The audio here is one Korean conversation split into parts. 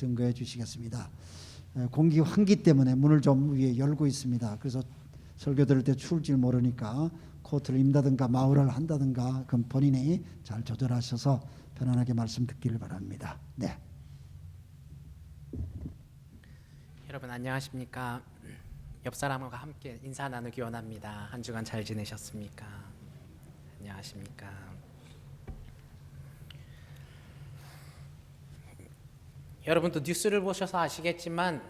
증거해 주시겠습니다. 공기 환기 때문에 문을 좀 위에 열고 있습니다. 그래서 설교 들을 때 추울 줄 모르니까 코트를 입다든가 마우를 한다든가 그건 본인이 잘 조절하셔서 편안하게 말씀 듣기를 바랍니다. 네. 여러분 안녕하십니까? 옆 사람과 함께 인사 나누기 원합니다. 한 주간 잘 지내셨습니까? 안녕하십니까? 여러분도 뉴스를 보셔서 아시겠지만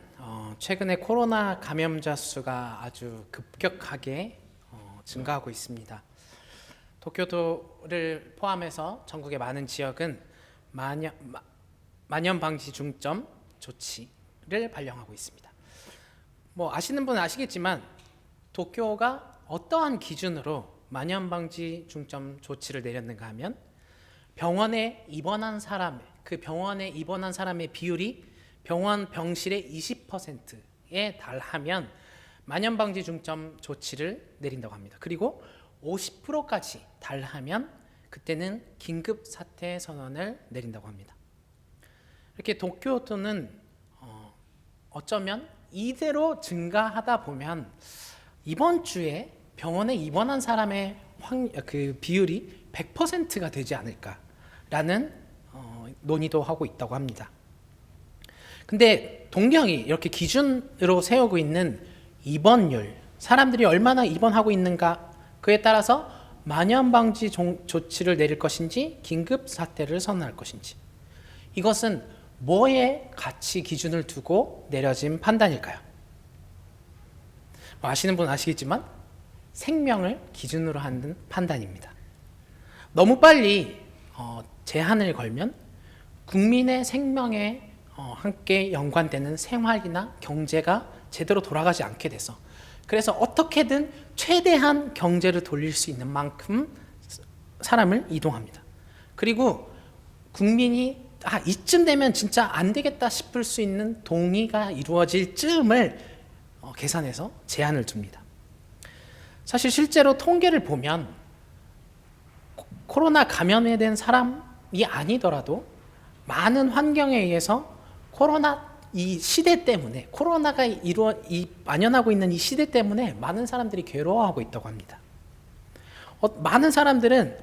최근에 코로나 감염자 수가 아주 급격하게 증가하고 있습니다. 도쿄도를 포함해서 전국의 많은 지역은 만연 방지 중점 조치를 발령하고 있습니다. 뭐 아시는 분은 아시겠지만 도쿄가 어떠한 기준으로 만연 방지 중점 조치를 내렸는가 하면 병원에 입원한 사람의 비율이 병원 병실의 20%에 달하면 만연 방지 중점 조치를 내린다고 합니다. 그리고 50%까지 달하면 그때는 긴급 사태 선언을 내린다고 합니다. 이렇게 도쿄도는 어쩌면 이대로 증가하다 보면 이번 주에 병원에 입원한 사람의 그 비율이 100%가 되지 않을까라는 논의도 하고 있다고 합니다. 근데 동경이 이렇게 기준으로 세우고 있는 입원율, 사람들이 얼마나 입원하고 있는가, 그에 따라서 만연방지 조치를 내릴 것인지 긴급 사태를 선언할 것인지, 이것은 뭐에 가치 기준을 두고 내려진 판단일까요? 아시는 분은 아시겠지만 생명을 기준으로 하는 판단입니다. 너무 빨리 제한을 걸면 국민의 생명에 함께 연관되는 생활이나 경제가 제대로 돌아가지 않게 돼서, 그래서 어떻게든 최대한 경제를 돌릴 수 있는 만큼 사람을 이동합니다. 그리고 국민이 이쯤 되면 진짜 안 되겠다 싶을 수 있는 동의가 이루어질 쯤을 계산해서 제한을 둡니다. 사실 실제로 통계를 보면 코로나 감염에 된 사람이 아니더라도 많은 환경에 의해서 코로나 이 시대 때문에, 코로나가 만연하고 있는 이 시대 때문에 많은 사람들이 괴로워하고 있다고 합니다. 많은 사람들은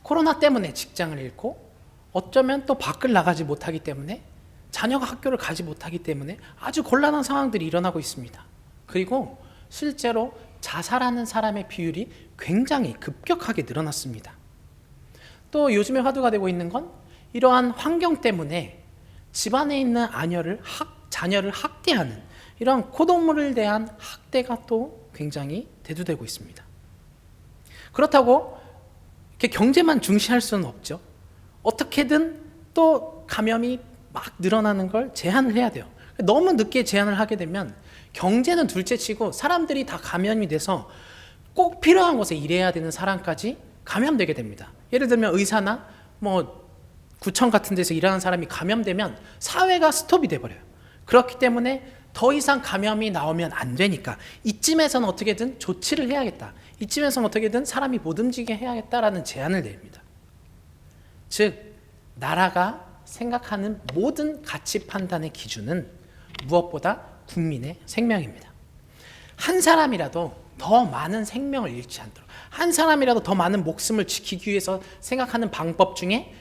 코로나 때문에 직장을 잃고, 어쩌면 또 밖을 나가지 못하기 때문에, 자녀가 학교를 가지 못하기 때문에 아주 곤란한 상황들이 일어나고 있습니다. 그리고 실제로 자살하는 사람의 비율이 굉장히 급격하게 늘어났습니다. 또 요즘에 화두가 되고 있는 건 이러한 환경 때문에 집안에 있는 자녀를 학대하는 이러한 고동물에 대한 학대가 또 굉장히 대두되고 있습니다. 그렇다고 이렇게 경제만 중시할 수는 없죠. 어떻게든 또 감염이 막 늘어나는 걸 제한을 해야 돼요. 너무 늦게 제한을 하게 되면 경제는 둘째치고 사람들이 다 감염이 돼서 꼭 필요한 곳에 일해야 되는 사람까지 감염되게 됩니다. 예를 들면 의사나 구청 같은 데서 일하는 사람이 감염되면 사회가 스톱이 돼버려요. 그렇기 때문에 더 이상 감염이 나오면 안 되니까 이쯤에서는 어떻게든 조치를 해야겠다, 이쯤에서는 어떻게든 사람이 못 움직이게 해야겠다라는 제안을 내립니다. 즉 나라가 생각하는 모든 가치 판단의 기준은 무엇보다 국민의 생명입니다. 한 사람이라도 더 많은 생명을 잃지 않도록, 한 사람이라도 더 많은 목숨을 지키기 위해서 생각하는 방법 중에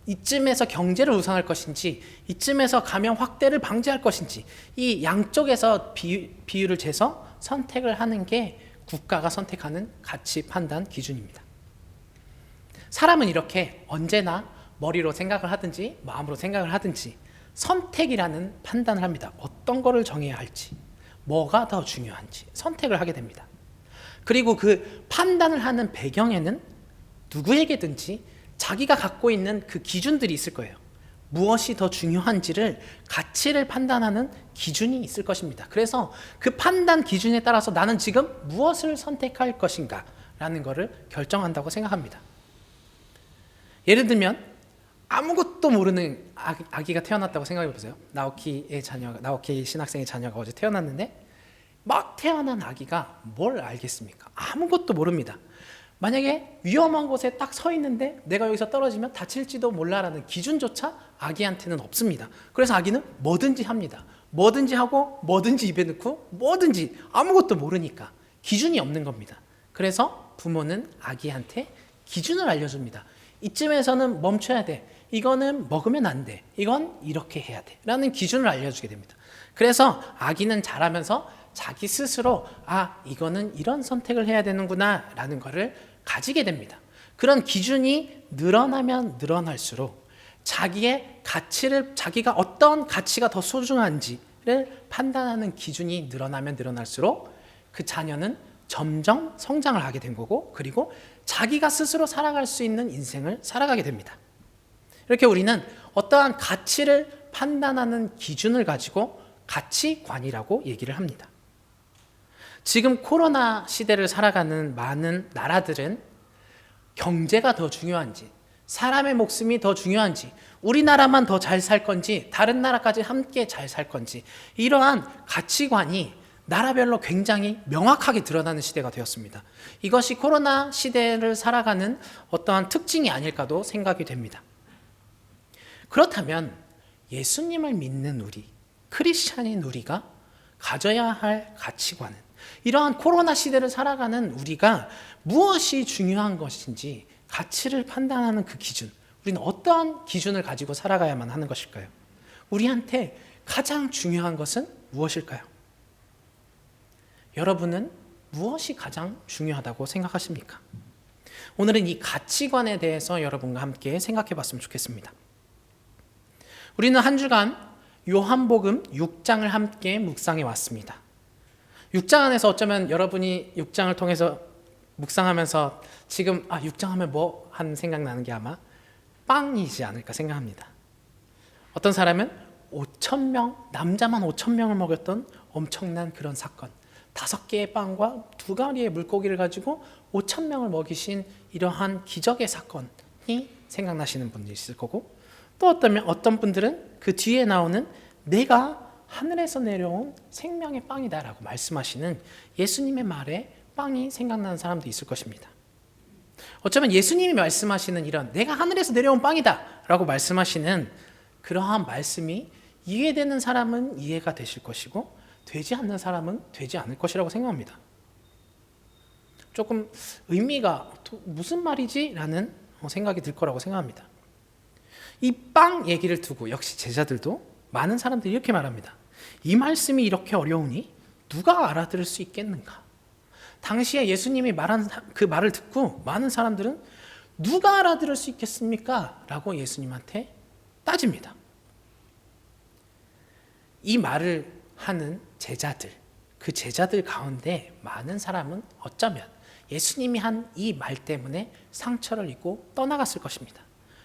이쯤에서 경제를 우선할 것인지, 이쯤에서 감염 확대를 방지할 것인지, 이 양쪽에서 비율을 재서 선택을 하는 게 국가가 선택하는 가치 판단 기준입니다. 사람은 이렇게 언제나 머리로 생각을 하든지 마음으로 생각을 하든지 선택이라는 판단을 합니다. 어떤 거를 정해야 할지, 뭐가 더 중요한지 선택을 하게 됩니다. 그리고 그 판단을 하는 배경에는 누구에게든지 자기가 갖고 있는 그 기준들이 있을 거예요. 무엇이 더 중요한지를, 가치를 판단하는 기준이 있을 것입니다. 그래서 그 판단 기준에 따라서 나는 지금 무엇을 선택할 것인가 라는 것을 결정한다고 생각합니다. 예를 들면 아무것도 모르는 아기가 태어났다고 생각해 보세요. 나오키 신학생의 자녀가 어제 태어났는데, 막 태어난 아기가 뭘 알겠습니까? 아무것도 모릅니다. 만약에 위험한 곳에 딱 서 있는데 내가 여기서 떨어지면 다칠지도 몰라라는 기준조차 아기한테는 없습니다. 그래서 아기는 뭐든지 합니다. 뭐든지 하고 뭐든지 입에 넣고 뭐든지 아무것도 모르니까 기준이 없는 겁니다. 그래서 부모는 아기한테 기준을 알려줍니다. 이쯤에서는 멈춰야 돼. 이거는 먹으면 안 돼. 이건 이렇게 해야 돼. 라는 기준을 알려주게 됩니다. 그래서 아기는 자라면서 자기 스스로 이거는 이런 선택을 해야 되는구나 라는 것을 가지게 됩니다. 그런 기준이 늘어나면 늘어날수록 자기의 가치를, 자기가 어떤 가치가 더 소중한지를 판단하는 기준이 늘어나면 늘어날수록 그 자녀는 점점 성장을 하게 된 거고, 그리고 자기가 스스로 살아갈 수 있는 인생을 살아가게 됩니다. 이렇게 우리는 어떠한 가치를 판단하는 기준을 가지고 가치관이라고 얘기를 합니다. 지금 코로나 시대를 살아가는 많은 나라들은 경제가 더 중요한지, 사람의 목숨이 더 중요한지, 우리나라만 더 잘 살 건지, 다른 나라까지 함께 잘 살 건지, 이러한 가치관이 나라별로 굉장히 명확하게 드러나는 시대가 되었습니다. 이것이 코로나 시대를 살아가는 어떠한 특징이 아닐까도 생각이 됩니다. 그렇다면 예수님을 믿는 우리, 크리스찬인 우리가 가져야 할 가치관은, 이러한 코로나 시대를 살아가는 우리가 무엇이 중요한 것인지 가치를 판단하는 그 기준, 우리는 어떠한 기준을 가지고 살아가야만 하는 것일까요? 우리한테 가장 중요한 것은 무엇일까요? 여러분은 무엇이 가장 중요하다고 생각하십니까? 오늘은 이 가치관에 대해서 여러분과 함께 생각해 봤으면 좋겠습니다. 우리는 한 주간 요한복음 6장을 함께 묵상해 왔습니다. 6장 안에서 어쩌면 여러분이 6장을 통해서 묵상하면서 지금 6장 하면 뭐 하는 생각 나는 게 아마 빵이지 않을까 생각합니다. 어떤 사람은 5,000명, 남자만 5,000명을 먹였던 엄청난 그런 사건, 5개의 빵과 2가리의 물고기를 가지고 5,000명을 먹이신 이러한 기적의 사건이 생각나시는 분들이 있을 거고, 또 어떤 분들은 그 뒤에 나오는 내가 하늘에서 내려온 생명의 빵이다라고 말씀하시는 예수님의 말에 빵이 생각나는 사람도 있을 것입니다. 어쩌면 예수님이 말씀하시는 이런 내가 하늘에서 내려온 빵이다 라고 말씀하시는 그러한 말씀이 이해되는 사람은 이해가 되실 것이고, 되지 않는 사람은 되지 않을 것이라고 생각합니다. 조금 의미가 무슨 말이지? 라는 생각이 들 거라고 생각합니다. 이 빵 얘기를 두고 역시 제자들도, 많은 사람들이 이렇게 말합니다. 이 말씀이 이렇게 어려우니 누가 알아들을 수 있겠는가? 당시에 예수님이 말한 그 말을 듣고 많은 사람들은 누가 알아들을 수 있겠습니까? 라고 예수님한테 따집니다. 이 말을 하는 제자들, 그 제자들 가운데 많은 사람은 어쩌면 예수님이 한 이 말 때문에 상처를 입고 떠나갔을 것입니다.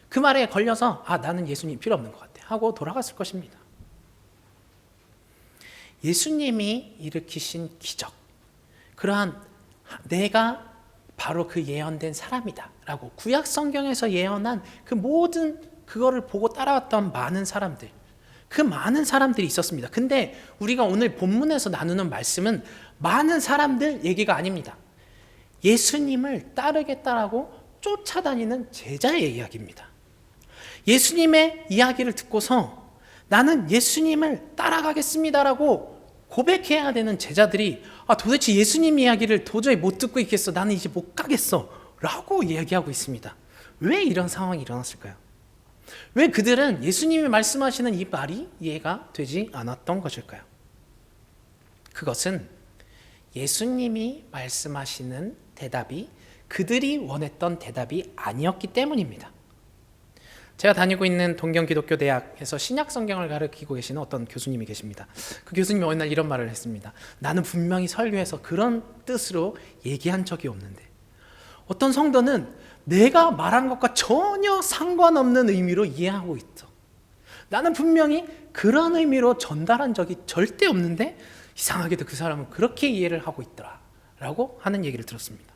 그 말에 걸려서 나는 예수님 필요 없는 것 같아 하고 돌아갔을 것입니다. 예수님이 일으키신 기적, 그러한 내가 바로 그 예언된 사람이다 라고 구약 성경에서 예언한 그 모든 그거를 보고 따라왔던 많은 사람들, 그 많은 사람들이 있었습니다. 근데 우리가 오늘 본문에서 나누는 말씀은 많은 사람들 얘기가 아닙니다. 예수님을 따르겠다라고 쫓아다니는 제자의 이야기입니다. 예수님의 이야기를 듣고서 나는 예수님을 따라가겠습니다라고 고백해야 되는 제자들이 도대체 예수님 이야기를 도저히 못 듣고 있겠어, 나는 이제 못 가겠어 라고 이야기하고 있습니다. 왜 이런 상황이 일어났을까요? 왜 그들은 예수님이 말씀하시는 이 말이 이해가 되지 않았던 것일까요? 그것은 예수님이 말씀하시는 대답이 그들이 원했던 대답이 아니었기 때문입니다. 제가 다니고 있는 동경기독교대학에서 신약성경을 가르치고 계시는 어떤 교수님이 계십니다. 그 교수님이 어느 날 이런 말을 했습니다. 나는 분명히 설교에서 그런 뜻으로 얘기한 적이 없는데, 어떤 성도는 내가 말한 것과 전혀 상관없는 의미로 이해하고 있어. 나는 분명히 그런 의미로 전달한 적이 절대 없는데 이상하게도 그 사람은 그렇게 이해를 하고 있더라 라고 하는 얘기를 들었습니다.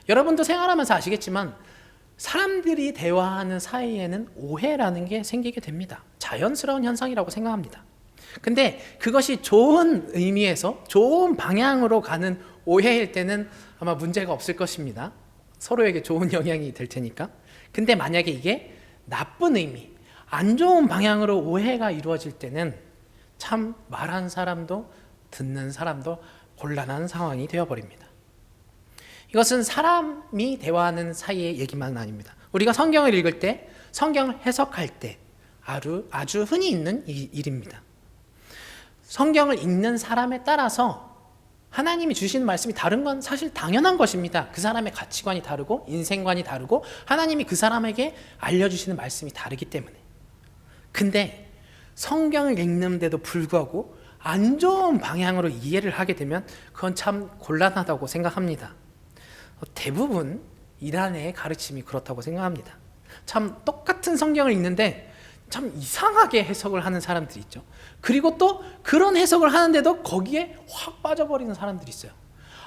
여러분도 생활하면서 아시겠지만 사람들이 대화하는 사이에는 오해라는 게 생기게 됩니다. 자연스러운 현상이라고 생각합니다. 근데 그것이 좋은 의미에서 좋은 방향으로 가는 오해일 때는 아마 문제가 없을 것입니다. 서로에게 좋은 영향이 될 테니까. 근데 만약에 이게 나쁜 의미, 안 좋은 방향으로 오해가 이루어질 때는 참 말한 사람도 듣는 사람도 곤란한 상황이 되어버립니다. 이것은 사람이 대화하는 사이의 얘기만 아닙니다. 우리가 성경을 읽을 때, 성경을 해석할 때 아주 흔히 있는 일입니다. 성경을 읽는 사람에 따라서 하나님이 주시는 말씀이 다른 건 사실 당연한 것입니다. 그 사람의 가치관이 다르고 인생관이 다르고 하나님이 그 사람에게 알려주시는 말씀이 다르기 때문에. 근데 성경을 읽는데도 불구하고 안 좋은 방향으로 이해를 하게 되면 그건 참 곤란하다고 생각합니다. 대부분 이단의 가르침이 그렇다고 생각합니다. 참 똑같은 성경을 읽는데 참 이상하게 해석을 하는 사람들이 있죠. 그리고 또 그런 해석을 하는데도 거기에 확 빠져버리는 사람들이 있어요.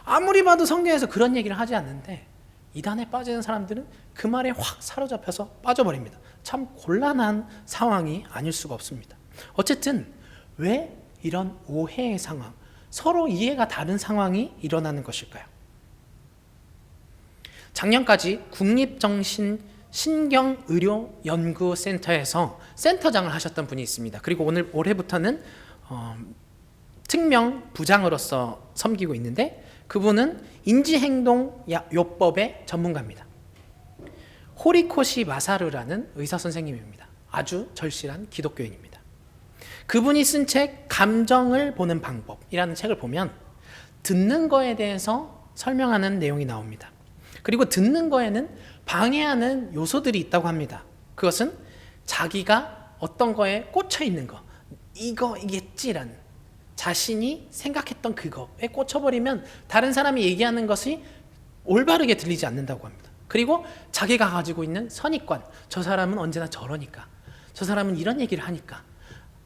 아무리 봐도 성경에서 그런 얘기를 하지 않는데 이단에 빠지는 사람들은 그 말에 확 사로잡혀서 빠져버립니다. 참 곤란한 상황이 아닐 수가 없습니다. 어쨌든 왜 이런 오해의 상황, 서로 이해가 다른 상황이 일어나는 것일까요? 작년까지 국립정신신경의료연구센터에서 센터장을 하셨던 분이 있습니다. 그리고 올해부터는 특명 부장으로서 섬기고 있는데 그분은 인지행동요법의 전문가입니다. 호리코시 마사루라는 의사 선생님입니다. 아주 절실한 기독교인입니다. 그분이 쓴 책 감정을 보는 방법이라는 책을 보면 듣는 거에 대해서 설명하는 내용이 나옵니다. 그리고 듣는 거에는 방해하는 요소들이 있다고 합니다. 그것은 자기가 어떤 거에 꽂혀 있는 거, 이거겠지라는 자신이 생각했던 그거에 꽂혀버리면 다른 사람이 얘기하는 것이 올바르게 들리지 않는다고 합니다. 그리고 자기가 가지고 있는 선입관, 저 사람은 언제나 저러니까, 저 사람은 이런 얘기를 하니까,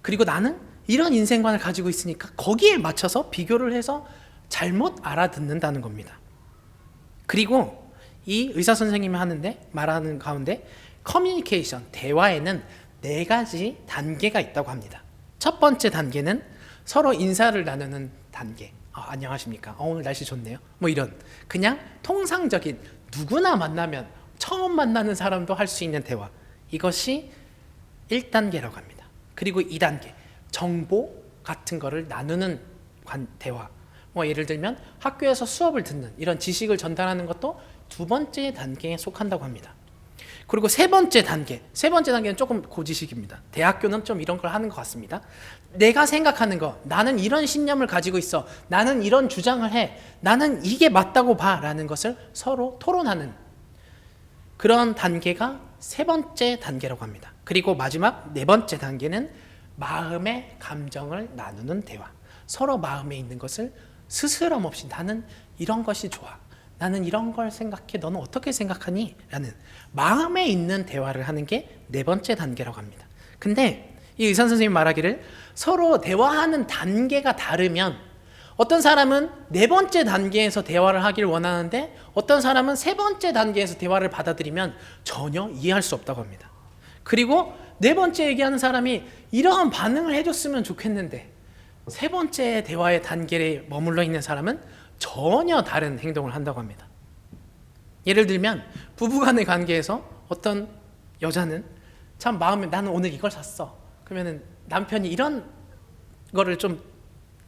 그리고 나는 이런 인생관을 가지고 있으니까 거기에 맞춰서 비교를 해서 잘못 알아듣는다는 겁니다. 그리고 이 의사 선생님이 말하는 가운데 커뮤니케이션, 대화에는 4가지 단계가 있다고 합니다. 첫 번째 단계는 서로 인사를 나누는 단계. 안녕하십니까? 오늘 날씨 좋네요. 뭐 이런 그냥 통상적인 누구나 만나면 처음 만나는 사람도 할 수 있는 대화. 이것이 1단계라고 합니다. 그리고 2단계, 정보 같은 거를 나누는 대화. 뭐 예를 들면 학교에서 수업을 듣는 이런 지식을 전달하는 것도 2번째 단계에 속한다고 합니다. 그리고 세 번째 단계는 조금 고지식입니다. 대학교는 좀 이런 걸 하는 것 같습니다. 내가 생각하는 거, 나는 이런 신념을 가지고 있어, 나는 이런 주장을 해, 나는 이게 맞다고 봐 라는 것을 서로 토론하는 그런 단계가 3번째 단계라고 합니다. 그리고 마지막 4번째 단계는 마음의 감정을 나누는 대화. 서로 마음에 있는 것을 스스럼 없이 나는 이런 것이 좋아, 나는 이런 걸 생각해, 너는 어떻게 생각하니? 라는 마음에 있는 대화를 하는 게 4번째 단계라고 합니다. 근데 이 의사 선생님이 말하기를 서로 대화하는 단계가 다르면 어떤 사람은 4번째 단계에서 대화를 하길 원하는데 어떤 사람은 3번째 단계에서 대화를 받아들이면 전혀 이해할 수 없다고 합니다. 그리고 4번째 얘기하는 사람이 이러한 반응을 해줬으면 좋겠는데 3번째 대화의 단계에 머물러 있는 사람은 전혀 다른 행동을 한다고 합니다. 예를 들면 부부간의 관계에서 어떤 여자는 참 마음에 나는 오늘 이걸 샀어. 그러면은 남편이 이런 거를 좀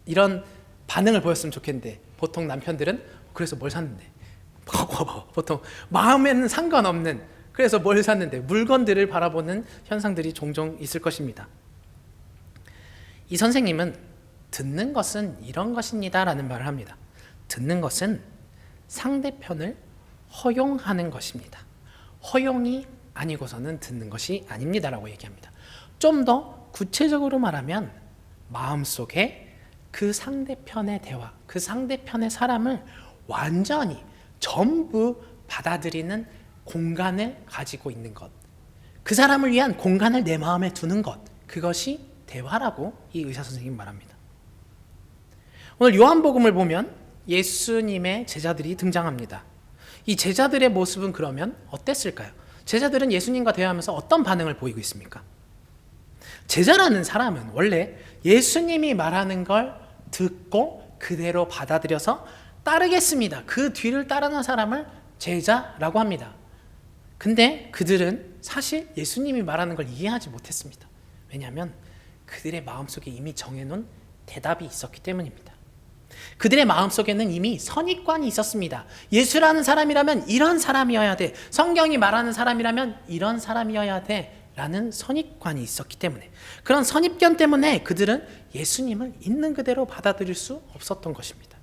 이런 반응을 보였으면 좋겠는데 보통 남편들은 그래서 뭘 샀는데 보통 마음에는 상관없는 그래서 뭘 샀는데 물건들을 바라보는 현상들이 종종 있을 것입니다. 이 선생님은 듣는 것은 이런 것입니다 라는 말을 합니다. 듣는 것은 상대편을 허용하는 것입니다. 허용이 아니고서는 듣는 것이 아닙니다 라고 얘기합니다. 좀 더 구체적으로 말하면 마음속에 그 상대편의 대화, 그 상대편의 사람을 완전히 전부 받아들이는 공간을 가지고 있는 것, 그 사람을 위한 공간을 내 마음에 두는 것, 그것이 대화라고 이 의사 선생님이 말합니다. 오늘 요한복음을 보면 예수님의 제자들이 등장합니다. 이 제자들의 모습은 그러면 어땠을까요? 제자들은 예수님과 대화하면서 어떤 반응을 보이고 있습니까? 제자라는 사람은 원래 예수님이 말하는 걸 듣고 그대로 받아들여서 따르겠습니다. 그 뒤를 따르는 사람을 제자라고 합니다. 근데 그들은 사실 예수님이 말하는 걸 이해하지 못했습니다. 왜냐하면 그들의 마음속에 이미 정해놓은 대답이 있었기 때문입니다. 그들의 마음속에는 이미 선입관이 있었습니다. 예수라는 사람이라면 이런 사람이어야 돼. 성경이 말하는 사람이라면 이런 사람이어야 돼. 라는 선입관이 있었기 때문에, 그런 선입견 때문에 그들은 예수님을 있는 그대로 받아들일 수 없었던 것입니다.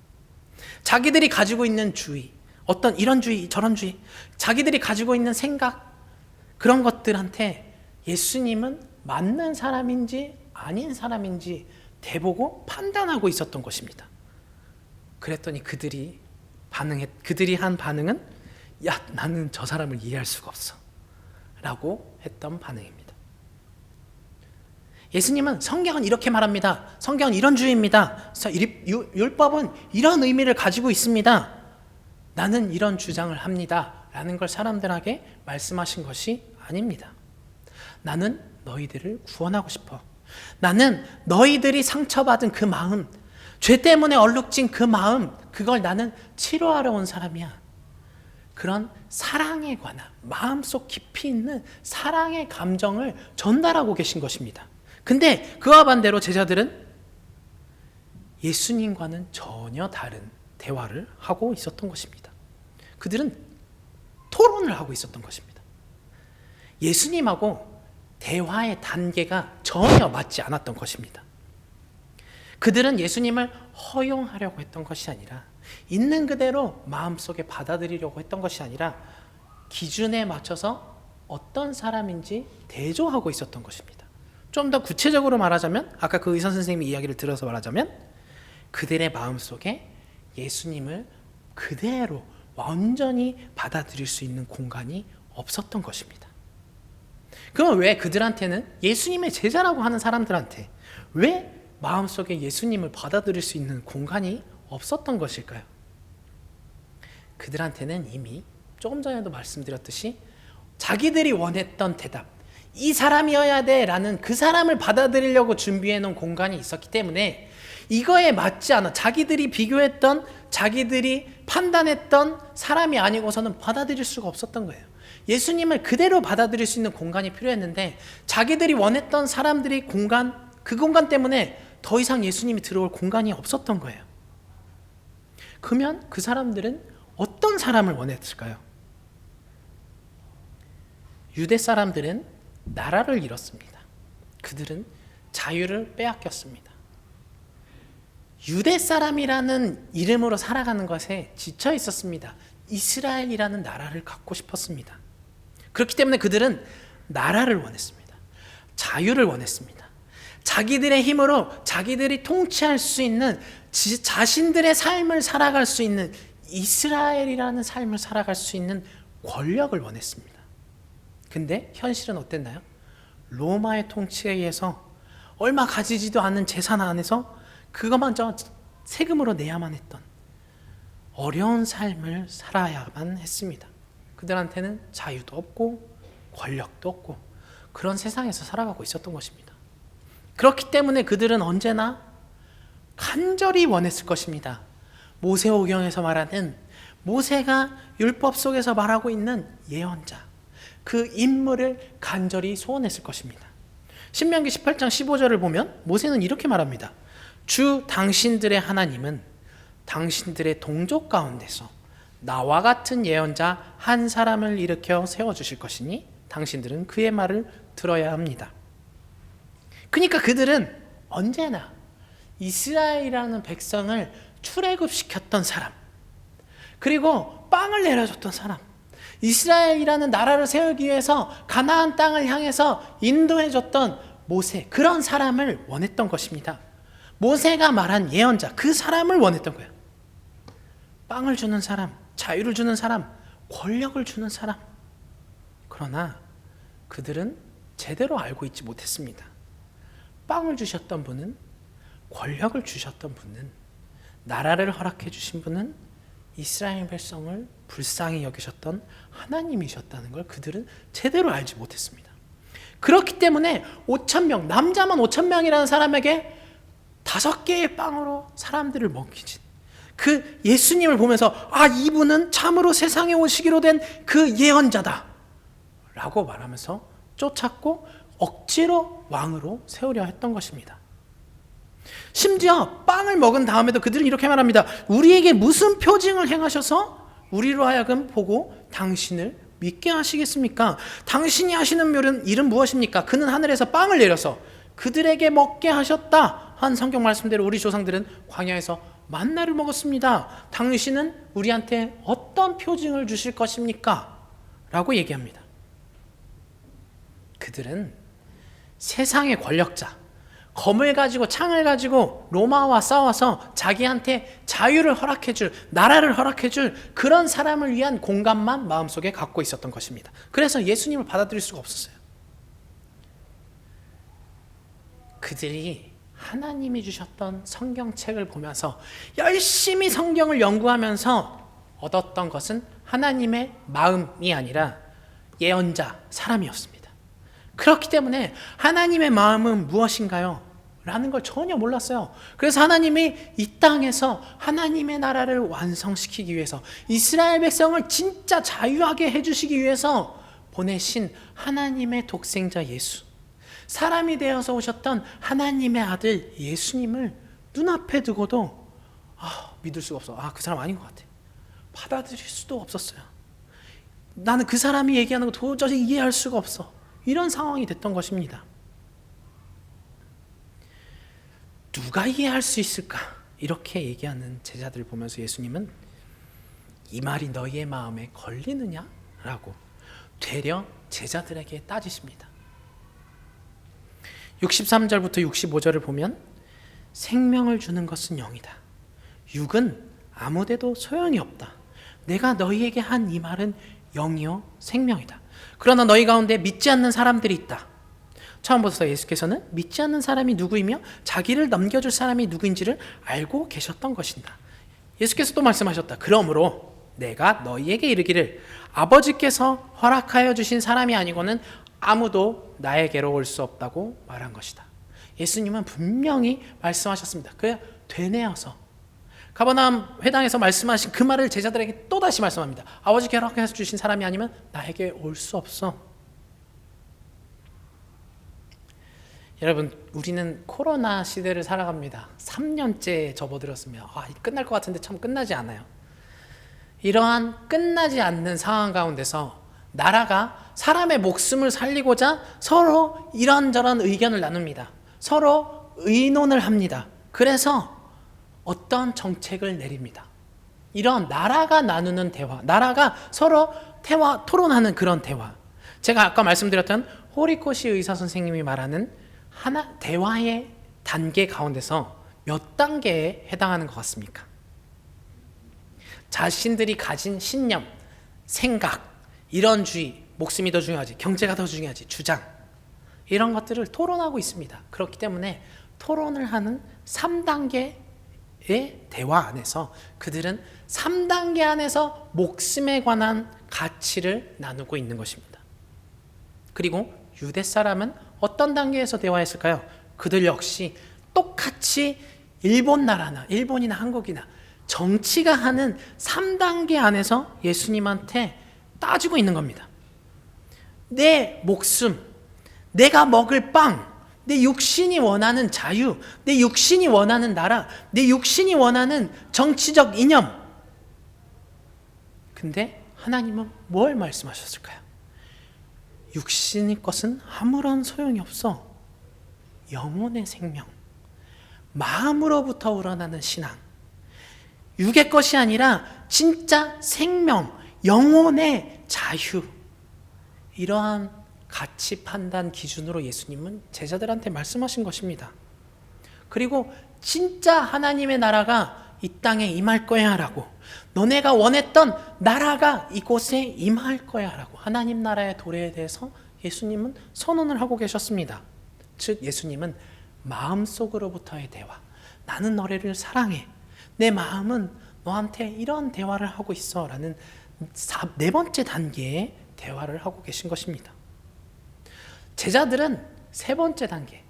자기들이 가지고 있는 주의, 어떤 이런 주의 저런 주의, 자기들이 가지고 있는 생각, 그런 것들한테 예수님은 맞는 사람인지 아닌 사람인지 대보고 판단하고 있었던 것입니다. 그랬더니 그들이 한 반응은, 야, 나는 저 사람을 이해할 수가 없어 라고 했던 반응입니다. 예수님은 성경은 이렇게 말합니다. 성경은 이런 주의입니다. 율법은 이런 의미를 가지고 있습니다. 나는 이런 주장을 합니다. 라는 걸 사람들에게 말씀하신 것이 아닙니다. 나는 너희들을 구원하고 싶어. 나는 너희들이 상처받은 그 마음, 죄 때문에 얼룩진 그 마음, 그걸 나는 치료하러 온 사람이야. 그런 사랑에 관한 마음속 깊이 있는 사랑의 감정을 전달하고 계신 것입니다. 근데 그와 반대로 제자들은 예수님과는 전혀 다른 대화를 하고 있었던 것입니다. 그들은 토론을 하고 있었던 것입니다. 예수님하고 대화의 단계가 전혀 맞지 않았던 것입니다. 그들은 예수님을 허용하려고 했던 것이 아니라, 있는 그대로 마음속에 받아들이려고 했던 것이 아니라, 기준에 맞춰서 어떤 사람인지 대조하고 있었던 것입니다. 좀 더 구체적으로 말하자면, 아까 그 의사 선생님의 이야기를 들어서 말하자면, 그들의 마음속에 예수님을 그대로 완전히 받아들일 수 있는 공간이 없었던 것입니다. 그럼 왜 그들한테는, 예수님의 제자라고 하는 사람들한테 왜 마음속에 예수님을 받아들일 수 있는 공간이 없었던 것일까요? 그들한테는 이미 조금 전에도 말씀드렸듯이 자기들이 원했던 대답, 이 사람이어야 돼 라는 그 사람을 받아들이려고 준비해 놓은 공간이 있었기 때문에, 이거에 맞지 않아 자기들이 비교했던, 자기들이 판단했던 사람이 아니고서는 받아들일 수가 없었던 거예요. 예수님을 그대로 받아들일 수 있는 공간이 필요했는데, 자기들이 원했던 사람들이 그 공간 때문에 더 이상 예수님이 들어올 공간이 없었던 거예요. 그러면 그 사람들은 어떤 사람을 원했을까요? 유대 사람들은 나라를 잃었습니다. 그들은 자유를 빼앗겼습니다. 유대 사람이라는 이름으로 살아가는 것에 지쳐 있었습니다. 이스라엘이라는 나라를 갖고 싶었습니다. 그렇기 때문에 그들은 나라를 원했습니다. 자유를 원했습니다. 자기들의 힘으로 자기들이 통치할 수 있는, 자신들의 삶을 살아갈 수 있는, 이스라엘이라는 삶을 살아갈 수 있는 권력을 원했습니다. 근데 현실은 어땠나요? 로마의 통치에 의해서 얼마 가지지도 않은 재산 안에서 그것만 세금으로 내야만 했던 어려운 삶을 살아야만 했습니다. 그들한테는 자유도 없고 권력도 없고 그런 세상에서 살아가고 있었던 것입니다. 그렇기 때문에 그들은 언제나 간절히 원했을 것입니다. 모세오경에서 말하는, 모세가 율법 속에서 말하고 있는 예언자, 그 인물을 간절히 소원했을 것입니다. 신명기 18장 15절을 보면 모세는 이렇게 말합니다. 주 당신들의 하나님은 당신들의 동족 가운데서 나와 같은 예언자 한 사람을 일으켜 세워주실 것이니 당신들은 그의 말을 들어야 합니다. 그러니까 그들은 언제나 이스라엘이라는 백성을 출애굽시켰던 사람, 그리고 빵을 내려줬던 사람, 이스라엘이라는 나라를 세우기 위해서 가나안 땅을 향해서 인도해줬던 모세, 그런 사람을 원했던 것입니다. 모세가 말한 예언자, 그 사람을 원했던 거예요. 빵을 주는 사람, 자유를 주는 사람, 권력을 주는 사람. 그러나 그들은 제대로 알고 있지 못했습니다. 빵을 주셨던 분은, 권력을 주셨던 분은, 나라를 허락해 주신 분은 이스라엘 백성을 불쌍히 여기셨던 하나님이셨다는 걸 그들은 제대로 알지 못했습니다. 그렇기 때문에 5,000명, 남자만 5,000명이라는 사람에게 5개의 빵으로 사람들을 먹이진, 그 예수님을 보면서 아, 이분은 참으로 세상에 오시기로 된 그 예언자다 라고 말하면서 쫓았고 억지로 왕으로 세우려 했던 것입니다. 심지어 빵을 먹은 다음에도 그들은 이렇게 말합니다. 우리에게 무슨 표징을 행하셔서 우리로 하여금 보고 당신을 믿게 하시겠습니까? 당신이 하시는 일은 무엇입니까? 그는 하늘에서 빵을 내려서 그들에게 먹게 하셨다 한 성경 말씀대로 우리 조상들은 광야에서 만나를 먹었습니다. 당신은 우리한테 어떤 표징을 주실 것입니까? 라고 얘기합니다. 그들은 세상의 권력자, 검을 가지고 창을 가지고 로마와 싸워서 자기한테 자유를 허락해줄, 나라를 허락해줄 그런 사람을 위한 공감만 마음속에 갖고 있었던 것입니다. 그래서 예수님을 받아들일 수가 없었어요. 그들이 하나님이 주셨던 성경책을 보면서 열심히 성경을 연구하면서 얻었던 것은 하나님의 마음이 아니라 예언자, 사람이었습니다. 그렇기 때문에 하나님의 마음은 무엇인가요? 라는 걸 전혀 몰랐어요. 그래서 하나님이 이 땅에서 하나님의 나라를 완성시키기 위해서 이스라엘 백성을 진짜 자유하게 해주시기 위해서 보내신 하나님의 독생자 예수, 사람이 되어서 오셨던 하나님의 아들 예수님을 눈앞에 두고도 믿을 수가 없어. 그 사람 아닌 것 같아. 받아들일 수도 없었어요. 나는 그 사람이 얘기하는 거 도저히 이해할 수가 없어. 이런 상황이 됐던 것입니다. 누가 이해할 수 있을까? 이렇게 얘기하는 제자들을 보면서 예수님은 이 말이 너희의 마음에 걸리느냐? 라고 되려 제자들에게 따지십니다. 63절부터 65절을 보면 생명을 주는 것은 영이다. 육은 아무데도 소용이 없다. 내가 너희에게 한 이 말은 영이요 생명이다. 그러나 너희 가운데 믿지 않는 사람들이 있다. 처음부터 예수께서는 믿지 않는 사람이 누구이며 자기를 넘겨줄 사람이 누구인지를 알고 계셨던 것이다. 예수께서 또 말씀하셨다. 그러므로 내가 너희에게 이르기를 아버지께서 허락하여 주신 사람이 아니고는 아무도 나에게로 올 수 없다고 말한 것이다. 예수님은 분명히 말씀하셨습니다. 그냥 되뇌어서 가버나움 회당에서 말씀하신 그 말을 제자들에게 또다시 말씀합니다. 아버지께 허락해서 주신 사람이 아니면 나에게 올 수 없어. 여러분, 우리는 코로나 시대를 살아갑니다. 3년째 접어들었으며 끝날 것 같은데 참 끝나지 않아요. 이러한 끝나지 않는 상황 가운데서 나라가 사람의 목숨을 살리고자 서로 이런저런 의견을 나눕니다. 서로 의논을 합니다. 그래서 어떤 정책을 내립니다. 이런 나라가 나누는 대화, 나라가 서로 토론하는 그런 대화. 제가 아까 말씀드렸던 호리코시 의사 선생님이 말하는 대화의 단계 가운데서 몇 단계에 해당하는 것 같습니까? 자신들이 가진 신념, 생각, 이런주의, 목숨이 더 중요하지, 경제가 더 중요하지, 주장, 이런 것들을 토론하고 있습니다. 그렇기 때문에 토론을 하는 3단계의 대화 안에서 그들은 3단계 안에서 목숨에 관한 가치를 나누고 있는 것입니다. 그리고 유대 사람은 어떤 단계에서 대화했을까요? 그들 역시 똑같이 일본이나 한국이나 정치가 하는 3단계 안에서 예수님한테 따지고 있는 겁니다. 내 목숨, 내가 먹을 빵, 내 육신이 원하는 자유, 내 육신이 원하는 나라, 내 육신이 원하는 정치적 이념. 근데 하나님은 뭘 말씀하셨을까요? 육신의 것은 아무런 소용이 없어. 영혼의 생명, 마음으로부터 우러나는 신앙, 육의 것이 아니라 진짜 생명, 영혼의 자유, 이러한 가치 판단 기준으로 예수님은 제자들한테 말씀하신 것입니다. 그리고 진짜 하나님의 나라가 이 땅에 임할 거야 라고, 너네가 원했던 나라가 이곳에 임할 거야 라고 하나님 나라의 도래에 대해서 예수님은 선언을 하고 계셨습니다. 즉 예수님은 마음속으로부터의 대화, 나는 너를 사랑해, 내 마음은 너한테 이런 대화를 하고 있어 라는 4번째 단계의 대화를 하고 계신 것입니다. 제자들은 3번째 단계,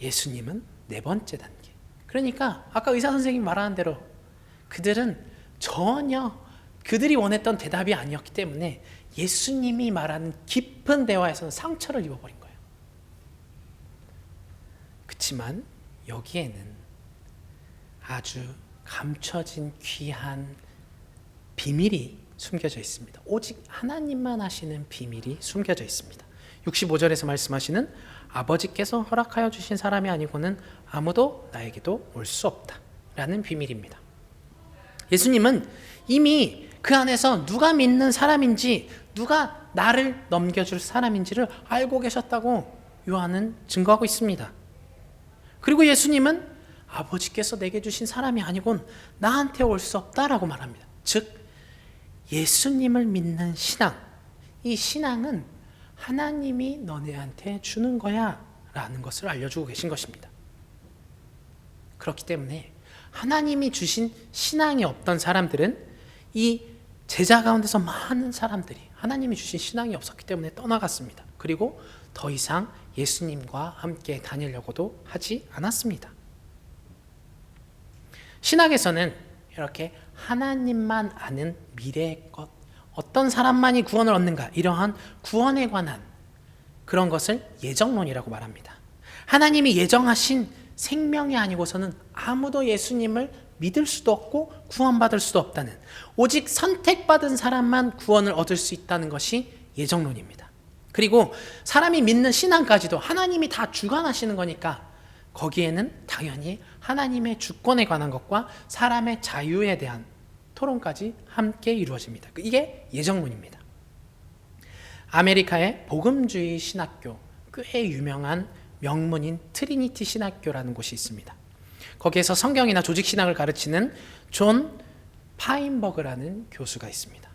예수님은 4번째 단계. 그러니까 아까 의사 선생님이 말하는 대로 그들은 전혀 그들이 원했던 대답이 아니었기 때문에 예수님이 말하는 깊은 대화에서는 상처를 입어버린 거예요. 그렇지만 여기에는 아주 감춰진 귀한 비밀이 숨겨져 있습니다. 오직 하나님만 하시는 비밀이 숨겨져 있습니다. 65절에서 말씀하시는 아버지께서 허락하여 주신 사람이 아니고는 아무도 나에게도 올 수 없다 라는 비밀입니다. 예수님은 이미 그 안에서 누가 믿는 사람인지, 누가 나를 넘겨줄 사람인지를 알고 계셨다고 요한은 증거하고 있습니다. 그리고 예수님은 아버지께서 내게 주신 사람이 아니곤 나한테 올 수 없다라고 말합니다. 즉 예수님을 믿는 신앙, 이 신앙은 하나님이 너네한테 주는 거야 라는 것을 알려주고 계신 것입니다. 그렇기 때문에 하나님이 주신 신앙이 없던 사람들은, 이 제자 가운데서 많은 사람들이 하나님이 주신 신앙이 없었기 때문에 떠나갔습니다. 그리고 더 이상 예수님과 함께 다니려고도 하지 않았습니다. 신학에서는 이렇게 하나님만 아는 미래의 것, 어떤 사람만이 구원을 얻는가, 이러한 구원에 관한 그런 것을 예정론이라고 말합니다. 하나님이 예정하신 생명이 아니고서는 아무도 예수님을 믿을 수도 없고 구원받을 수도 없다는, 오직 선택받은 사람만 구원을 얻을 수 있다는 것이 예정론입니다. 그리고 사람이 믿는 신앙까지도 하나님이 다 주관하시는 거니까 거기에는 당연히 하나님의 주권에 관한 것과 사람의 자유에 대한 토론까지 함께 이루어집니다. 이게 예정론입니다. 아메리카의 복음주의 신학교, 꽤 유명한 명문인 트리니티 신학교라는 곳이 있습니다. 거기에서 성경이나 조직신학을 가르치는 존 파인버그라는 교수가 있습니다.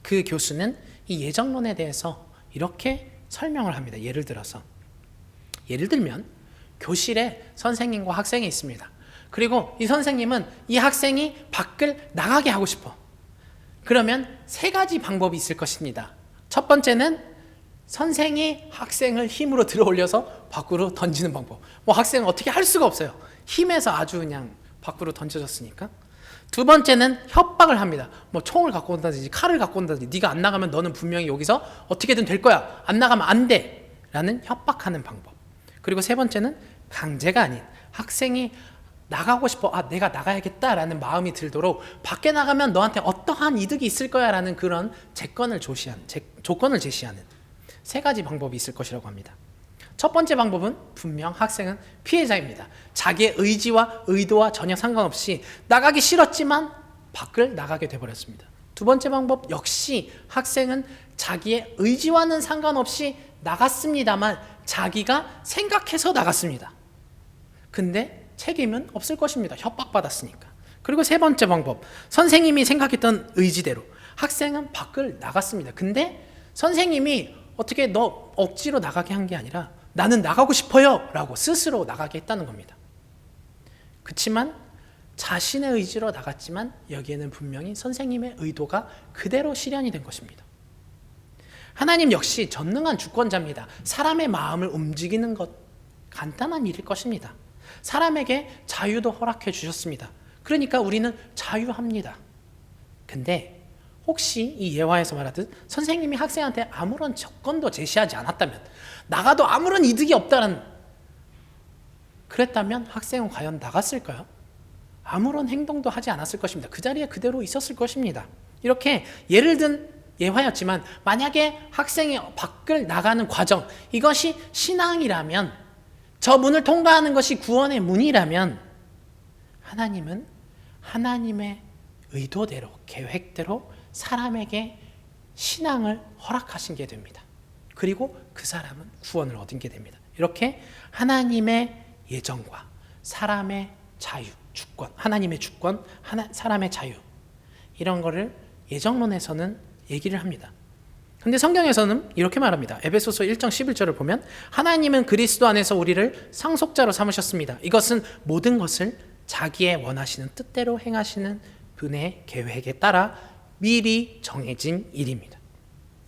그 교수는 이 예정론에 대해서 이렇게 설명을 합니다. 예를 들면 교실에 선생님과 학생이 있습니다. 그리고 이 선생님은 이 학생이 밖을 나가게 하고 싶어. 그러면 세 가지 방법이 있을 것입니다. 첫 번째는 선생이 학생을 힘으로 들어 올려서 밖으로 던지는 방법. 학생은 어떻게 할 수가 없어요. 힘에서 아주 그냥 밖으로 던져졌으니까. 두 번째는 협박을 합니다. 총을 갖고 온다든지 칼을 갖고 온다든지, 네가 안 나가면 너는 분명히 여기서 어떻게든 될 거야. 안 나가면 안 돼. 라는 협박하는 방법. 그리고 세 번째는 강제가 아닌, 학생이 나가고 싶어, 내가 나가야겠다라는 마음이 들도록 밖에 나가면 너한테 어떠한 이득이 있을 거야 라는 그런 조건을 제시하는 세 가지 방법이 있을 것이라고 합니다. 첫 번째 방법은 분명 학생은 피해자입니다. 자기의 의지와 의도와 전혀 상관없이 나가기 싫었지만 밖을 나가게 돼버렸습니다. 두 번째 방법 역시 학생은 자기의 의지와는 상관없이 나갔습니다만 자기가 생각해서 나갔습니다. 근데 책임은 없을 것입니다. 협박받았으니까. 그리고 세 번째 방법, 선생님이 생각했던 의지대로 학생은 밖을 나갔습니다. 근데 선생님이 어떻게 너 억지로 나가게 한 게 아니라 나는 나가고 싶어요 라고 스스로 나가게 했다는 겁니다. 그렇지만 자신의 의지로 나갔지만 여기에는 분명히 선생님의 의도가 그대로 실현이 된 것입니다. 하나님 역시 전능한 주권자입니다. 사람의 마음을 움직이는 것 간단한 일일 것입니다. 사람에게 자유도 허락해 주셨습니다. 그러니까 우리는 자유합니다. 근데 혹시 이 예화에서 말하듯 선생님이 학생한테 아무런 조건도 제시하지 않았다면, 나가도 아무런 이득이 없다는, 그랬다면 학생은 과연 나갔을까요? 아무런 행동도 하지 않았을 것입니다. 그 자리에 그대로 있었을 것입니다. 이렇게 예를 든 예화였지만 만약에 학생이 밖을 나가는 과정, 이것이 신앙이라면, 저 문을 통과하는 것이 구원의 문이라면 하나님은 하나님의 의도대로, 계획대로 사람에게 신앙을 허락하신 게 됩니다. 그리고 그 사람은 구원을 얻은 게 됩니다. 이렇게 하나님의 예정과 사람의 자유, 주권, 하나님의 주권, 사람의 자유, 이런 거를 예정론에서는 얘기를 합니다. 근데 성경에서는 이렇게 말합니다. 에베소서 1장 11절을 보면 하나님은 그리스도 안에서 우리를 상속자로 삼으셨습니다. 이것은 모든 것을 자기의 원하시는 뜻대로 행하시는 분의 계획에 따라 미리 정해진 일입니다.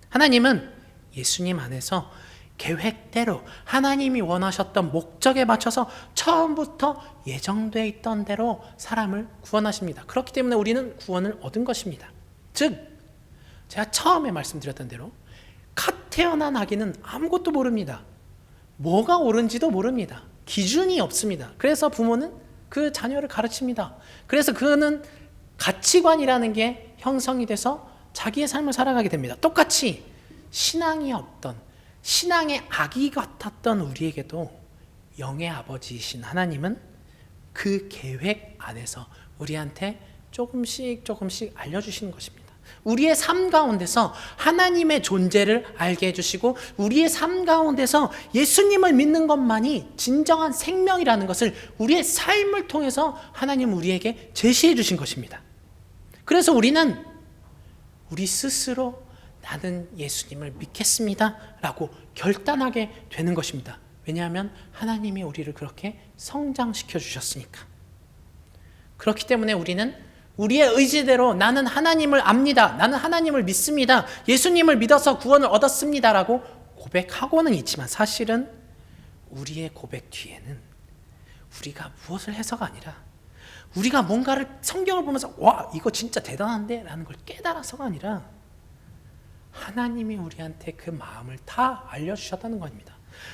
하나님은 예수님 안에서 계획대로 하나님이 원하셨던 목적에 맞춰서 처음부터 예정되어 있던 대로 사람을 구원하십니다. 그렇기 때문에 우리는 구원을 얻은 것입니다. 즉 제가 처음에 말씀드렸던 대로 갓 태어난 아기는 아무것도 모릅니다. 뭐가 옳은지도 모릅니다. 기준이 없습니다. 그래서 부모는 그 자녀를 가르칩니다. 그래서 그는 가치관이라는 게 형성이 돼서 자기의 삶을 살아가게 됩니다. 똑같이 신앙이 없던, 신앙의 아기 같았던 우리에게도 영의 아버지이신 하나님은 그 계획 안에서 우리한테 조금씩 알려주시는 것입니다. 우리의 삶 가운데서 하나님의 존재를 알게 해주시고 우리의 삶 가운데서 예수님을 믿는 것만이 진정한 생명이라는 것을 우리의 삶을 통해서 하나님은 우리에게 제시해 주신 것입니다. 그래서 우리는 우리 스스로 나는 예수님을 믿겠습니다 라고 결단하게 되는 것입니다. 왜냐하면 하나님이 우리를 그렇게 성장시켜 주셨으니까. 그렇기 때문에 우리는 우리의 의지대로 나는 하나님을 압니다, 나는 하나님을 믿습니다, 예수님을 믿어서 구원을 얻었습니다 라고 고백하고는 있지만 사실은 우리의 고백 뒤에는 우리가 무엇을 해서가 아니라 우리가 뭔가를 성경을 보면서 와 이거 진짜 대단한데 라는 걸 깨달아서가 아니라 하나님이 우리한테 그 마음을 다 알려주셨다는 겁니다.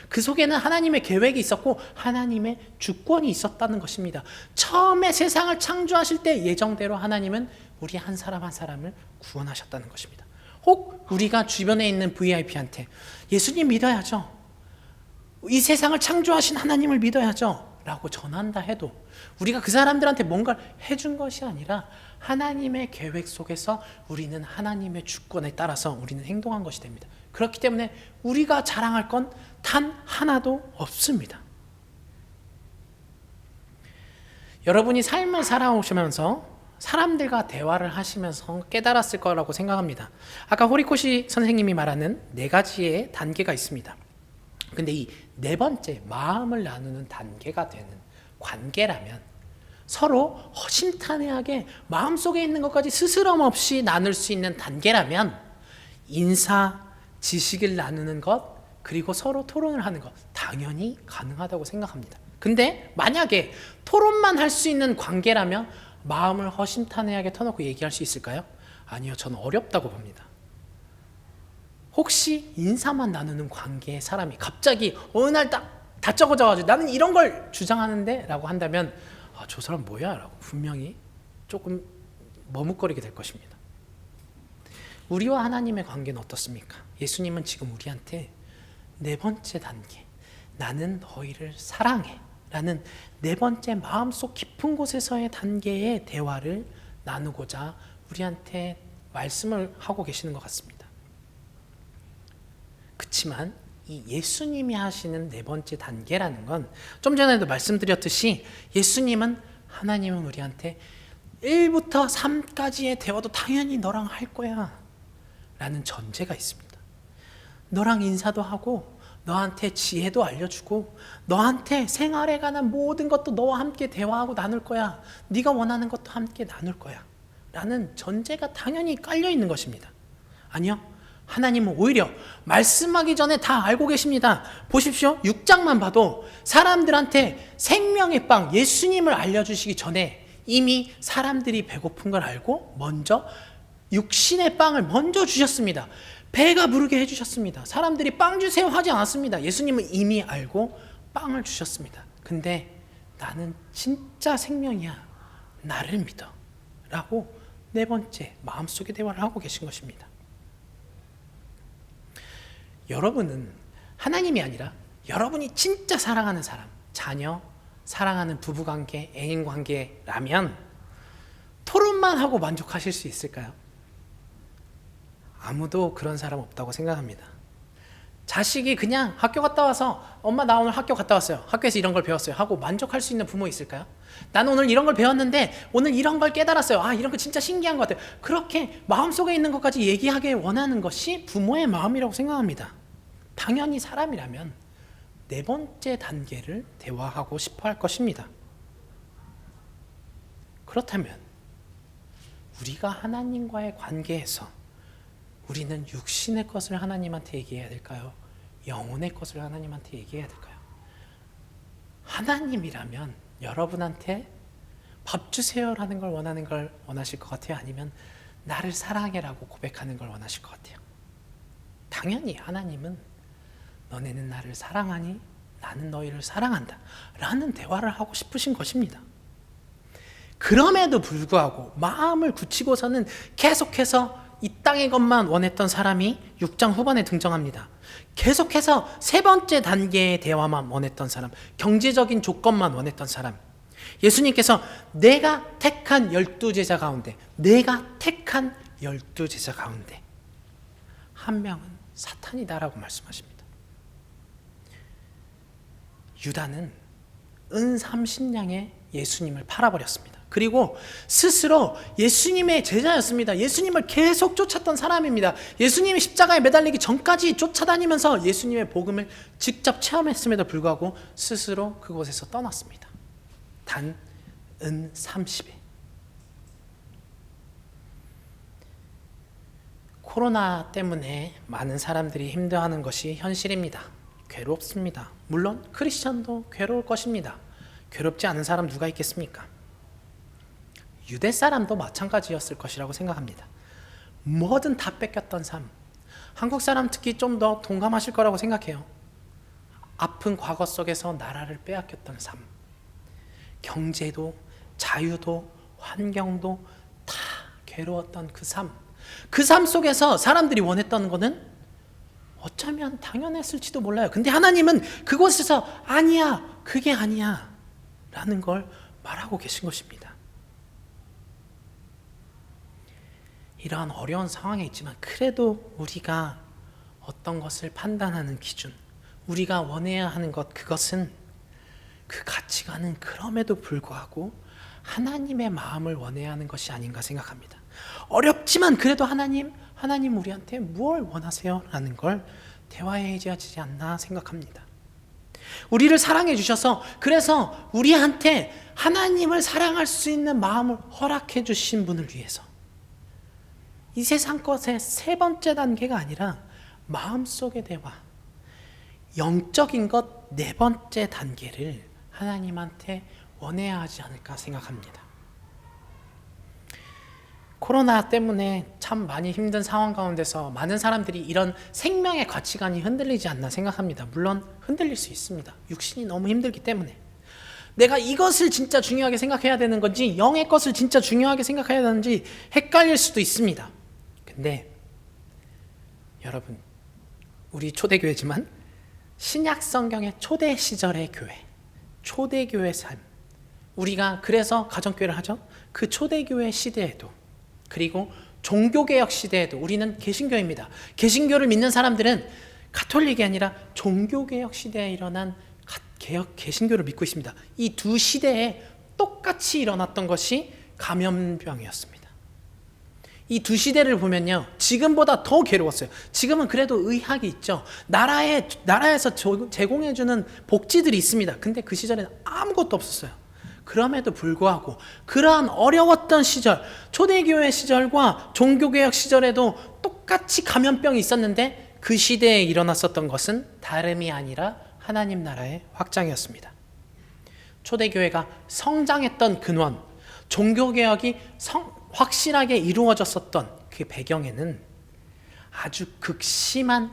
그 속에는 하나님의 계획이 있었고 하나님의 주권이 있었다는 것입니다. 처음에 세상을 창조하실 때 예정대로 하나님은 우리 한 사람 한 사람을 구원하셨다는 것입니다. 혹 우리가 주변에 있는 VIP한테 예수님 믿어야죠, 이 세상을 창조하신 하나님을 믿어야죠 라고 전한다 해도 우리가 그 사람들한테 뭔가를 해준 것이 아니라 하나님의 계획 속에서 우리는 하나님의 주권에 따라서 우리는 행동한 것이 됩니다. 그렇기 때문에 우리가 자랑할 건 단 하나도 없습니다. 여러분이 삶을 살아오시면서 사람들과 대화를 하시면서 깨달았을 거라고 생각합니다. 아까 호리코시 선생님이 말하는 4가지의 단계가 있습니다. 근데 이 4번째 마음을 나누는 단계가 되는 관계라면 서로 허심탄회하게 마음속에 있는 것까지 스스럼 없이 나눌 수 있는 단계라면 인사, 지식을 나누는 것, 그리고 서로 토론을 하는 것 당연히 가능하다고 생각합니다. 근데 만약에 토론만 할 수 있는 관계라면 마음을 허심탄회하게 터놓고 얘기할 수 있을까요? 아니요, 저는 어렵다고 봅니다. 혹시 인사만 나누는 관계의 사람이 갑자기 어느 날 딱 다짜고짜가지고 나는 이런 걸 주장하는데 라고 한다면 저 사람 뭐야? 라고 분명히 조금 머뭇거리게 될 것입니다. 우리와 하나님의 관계는 어떻습니까? 예수님은 지금 우리한테 4번째 단계, 나는 너희를 사랑해 라는 4번째 마음속 깊은 곳에서의 단계의 대화를 나누고자 우리한테 말씀을 하고 계시는 것 같습니다. 그렇지만 이 예수님이 하시는 4번째 단계라는 건 좀 전에도 말씀드렸듯이 예수님은, 하나님은 우리한테 1부터 3까지의 대화도 당연히 너랑 할 거야 라는 전제가 있습니다. 너랑 인사도 하고 너한테 지혜도 알려주고 너한테 생활에 관한 모든 것도 너와 함께 대화하고 나눌 거야, 네가 원하는 것도 함께 나눌 거야 라는 전제가 당연히 깔려 있는 것입니다. 아니요, 하나님은 오히려 말씀하기 전에 다 알고 계십니다. 보십시오. 6장만 봐도 사람들한테 생명의 빵 예수님을 알려주시기 전에 이미 사람들이 배고픈 걸 알고 먼저 육신의 빵을 먼저 주셨습니다. 배가 부르게 해주셨습니다. 사람들이 빵 주세요 하지 않았습니다. 예수님은 이미 알고 빵을 주셨습니다. 근데 나는 진짜 생명이야, 나를 믿어 라고 4번째 마음속의 대화를 하고 계신 것입니다. 여러분은 하나님이 아니라 여러분이 진짜 사랑하는 사람, 자녀, 사랑하는 부부관계, 애인관계라면 토론만 하고 만족하실 수 있을까요? 아무도 그런 사람 없다고 생각합니다. 자식이 그냥 학교 갔다 와서 엄마 나 오늘 학교 갔다 왔어요, 학교에서 이런 걸 배웠어요 하고 만족할 수 있는 부모 있을까요? 나는 오늘 이런 걸 배웠는데 오늘 이런 걸 깨달았어요, 아 이런 거 진짜 신기한 것 같아요. 그렇게 마음속에 있는 것까지 얘기하길 원하는 것이 부모의 마음이라고 생각합니다. 당연히 사람이라면 4번째 단계를 대화하고 싶어 할 것입니다. 그렇다면 우리가 하나님과의 관계에서 우리는 육신의 것을 하나님한테 얘기해야 될까요? 영혼의 것을 하나님한테 얘기해야 될까요? 하나님이라면 여러분한테 밥 주세요라는 걸 원하실 것 같아요? 아니면 나를 사랑해라고 고백하는 걸 원하실 것 같아요? 당연히 하나님은 너네는 나를 사랑하니 나는 너희를 사랑한다 라는 대화를 하고 싶으신 것입니다. 그럼에도 불구하고 마음을 굳히고서는 계속해서 이 땅의 것만 원했던 사람이 6장 후반에 등장합니다. 계속해서 세 번째 단계의 대화만 원했던 사람, 경제적인 조건만 원했던 사람. 예수님께서 내가 택한 12제자 가운데 한 명은 사탄이다라고 말씀하십니다. 유다는 은 30냥에 예수님을 팔아버렸습니다. 그리고 스스로 예수님의 제자였습니다. 예수님을 계속 쫓았던 사람입니다. 예수님이 십자가에 매달리기 전까지 쫓아다니면서 예수님의 복음을 직접 체험했음에도 불구하고 스스로 그곳에서 떠났습니다. 단 은 30에. 코로나 때문에 많은 사람들이 힘들어하는 것이 현실입니다. 괴롭습니다. 물론 크리스천도 괴로울 것입니다. 괴롭지 않은 사람 누가 있겠습니까? 유대 사람도 마찬가지였을 것이라고 생각합니다. 뭐든 다 뺏겼던 삶. 한국 사람 특히 좀 더 동감하실 거라고 생각해요. 아픈 과거 속에서 나라를 빼앗겼던 삶. 경제도 자유도 환경도 다 괴로웠던 그 삶. 그 삶 속에서 사람들이 원했던 거는 어쩌면 당연했을지도 몰라요. 근데 하나님은 그곳에서 아니야, 그게 아니야 라는 걸 말하고 계신 것입니다. 이러한 어려운 상황에 있지만 그래도 우리가 어떤 것을 판단하는 기준, 우리가 원해야 하는 것, 그것은 그 가치관은 그럼에도 불구하고 하나님의 마음을 원해야 하는 것이 아닌가 생각합니다. 어렵지만 그래도 하나님 우리한테 뭘 원하세요? 라는 걸 대화해야 하지 않나 생각합니다. 우리를 사랑해 주셔서 그래서 우리한테 하나님을 사랑할 수 있는 마음을 허락해 주신 분을 위해서 이 세상 것의 세 번째 단계가 아니라 마음속의 대화, 영적인 것 네 번째 단계를 하나님한테 원해야 하지 않을까 생각합니다. 코로나 때문에 참 많이 힘든 상황 가운데서 많은 사람들이 이런 생명의 가치관이 흔들리지 않나 생각합니다. 물론 흔들릴 수 있습니다. 육신이 너무 힘들기 때문에. 내가 이것을 진짜 중요하게 생각해야 되는 건지 영의 것을 진짜 중요하게 생각해야 되는지 헷갈릴 수도 있습니다. 근데 여러분, 우리 초대교회지만 신약 성경의 초대 시절의 교회, 초대교회 삶, 우리가 그래서 가정교회를 하죠. 그 초대교회 시대에도 그리고 종교개혁 시대에도 우리는 개신교입니다. 개신교를 믿는 사람들은 가톨릭이 아니라 종교개혁 시대에 일어난 개신교를 믿고 있습니다. 이 두 시대에 똑같이 일어났던 것이 감염병이었습니다. 이 두 시대를 보면요, 지금보다 더 괴로웠어요. 지금은 그래도 의학이 있죠. 나라에서 제공해주는 복지들이 있습니다. 근데 그 시절에는 아무것도 없었어요. 그럼에도 불구하고 그러한 어려웠던 시절, 초대교회 시절과 종교개혁 시절에도 똑같이 감염병이 있었는데 그 시대에 일어났었던 것은 다름이 아니라 하나님 나라의 확장이었습니다. 초대교회가 성장했던 근원, 종교개혁이 확실하게 이루어졌었던 그 배경에는 아주 극심한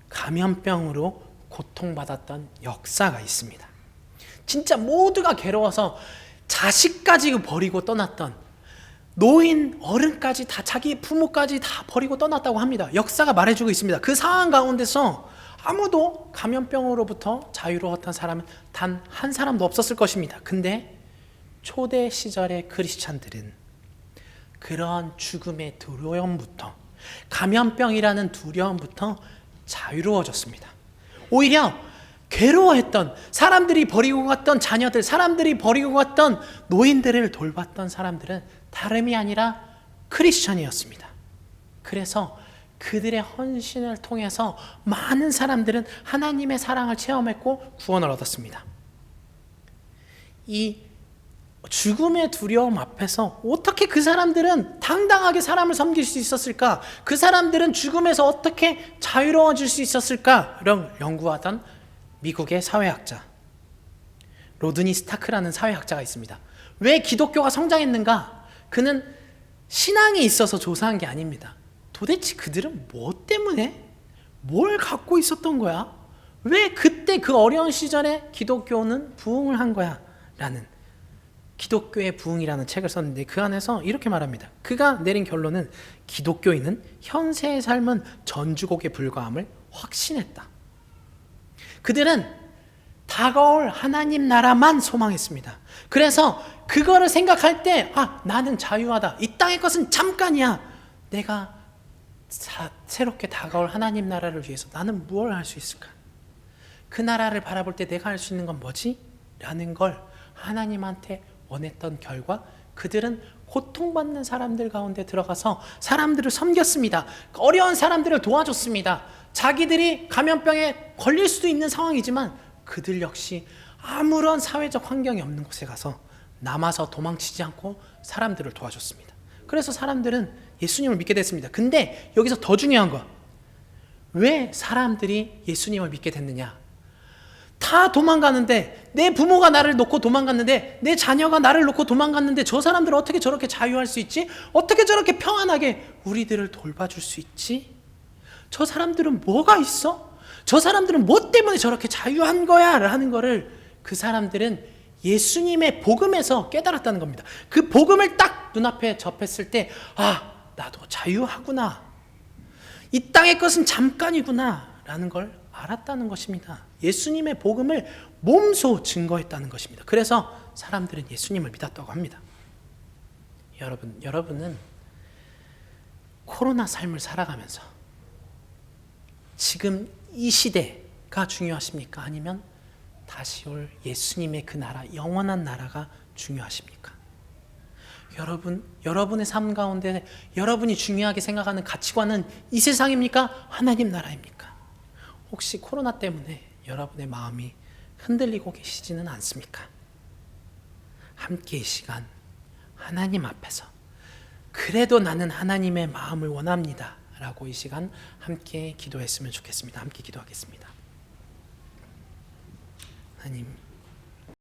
감염병으로 고통받았던 역사가 있습니다. 진짜 모두가 괴로워서 자식까지 버리고 떠났던, 노인, 어른까지 다, 자기 부모까지 다 버리고 떠났다고 합니다. 역사가 말해주고 있습니다. 그 상황 가운데서 아무도 감염병으로부터 자유로웠던 사람은 단 한 사람도 없었을 것입니다. 근데 초대 시절의 크리스찬들은 그러한 죽음의 두려움부터, 감염병이라는 두려움부터 자유로워졌습니다. 오히려 괴로워했던 사람들이 버리고 갔던 자녀들, 사람들이 버리고 갔던 노인들을 돌봤던 사람들은 다름이 아니라 크리스천이었습니다. 그래서 그들의 헌신을 통해서 많은 사람들은 하나님의 사랑을 체험했고 구원을 얻었습니다. 이 죽음의 두려움 앞에서 어떻게 그 사람들은 당당하게 사람을 섬길 수 있었을까? 그 사람들은 죽음에서 어떻게 자유로워질 수 있었을까를 연구하던 미국의 사회학자 로드니 스타크라는 사회학자가 있습니다. 왜 기독교가 성장했는가? 그는 신앙에 있어서 조사한 게 아닙니다. 도대체 그들은 뭐 때문에 뭘 갖고 있었던 거야? 왜 그때 그 어려운 시절에 기독교는 부흥을 한 거야? 라는 기독교의 부흥이라는 책을 썼는데 그 안에서 이렇게 말합니다. 그가 내린 결론은 기독교인은 현세의 삶은 전주곡에 불과함을 확신했다. 그들은 다가올 하나님 나라만 소망했습니다. 그래서 그거를 생각할 때 나는 자유하다. 이 땅의 것은 잠깐이야. 내가 새롭게 다가올 하나님 나라를 위해서 나는 무엇을 할 수 있을까? 그 나라를 바라볼 때 내가 할 수 있는 건 뭐지? 라는 걸 하나님한테 원했던 결과 그들은 고통받는 사람들 가운데 들어가서 사람들을 섬겼습니다. 어려운 사람들을 도와줬습니다. 자기들이 감염병에 걸릴 수도 있는 상황이지만 그들 역시 아무런 사회적 환경이 없는 곳에 가서 남아서 도망치지 않고 사람들을 도와줬습니다. 그래서 사람들은 예수님을 믿게 됐습니다. 근데 여기서 더 중요한 거, 왜 사람들이 예수님을 믿게 됐느냐? 다 도망가는데, 내 부모가 나를 놓고 도망갔는데, 내 자녀가 나를 놓고 도망갔는데 저 사람들은 어떻게 저렇게 자유할 수 있지? 어떻게 저렇게 평안하게 우리들을 돌봐줄 수 있지? 저 사람들은 뭐가 있어? 저 사람들은 뭐 때문에 저렇게 자유한 거야? 라는 거를 그 사람들은 예수님의 복음에서 깨달았다는 겁니다. 그 복음을 딱 눈앞에 접했을 때 나도 자유하구나. 이 땅의 것은 잠깐이구나 라는 걸 알았다는 것입니다. 예수님의 복음을 몸소 증거했다는 것입니다. 그래서 사람들은 예수님을 믿었다고 합니다. 여러분은 코로나 삶을 살아가면서 지금 이 시대가 중요하십니까? 아니면 다시 올 예수님의 그 나라, 영원한 나라가 중요하십니까? 여러분의 삶 가운데 여러분이 중요하게 생각하는 가치관은 이 세상입니까? 하나님 나라입니까? 혹시 코로나 때문에 여러분의 마음이 흔들리고 계시지는 않습니까? 함께 이 시간 하나님 앞에서 그래도 나는 하나님의 마음을 원합니다 라고 이 시간 함께 기도했으면 좋겠습니다. 함께 기도하겠습니다. 하나님,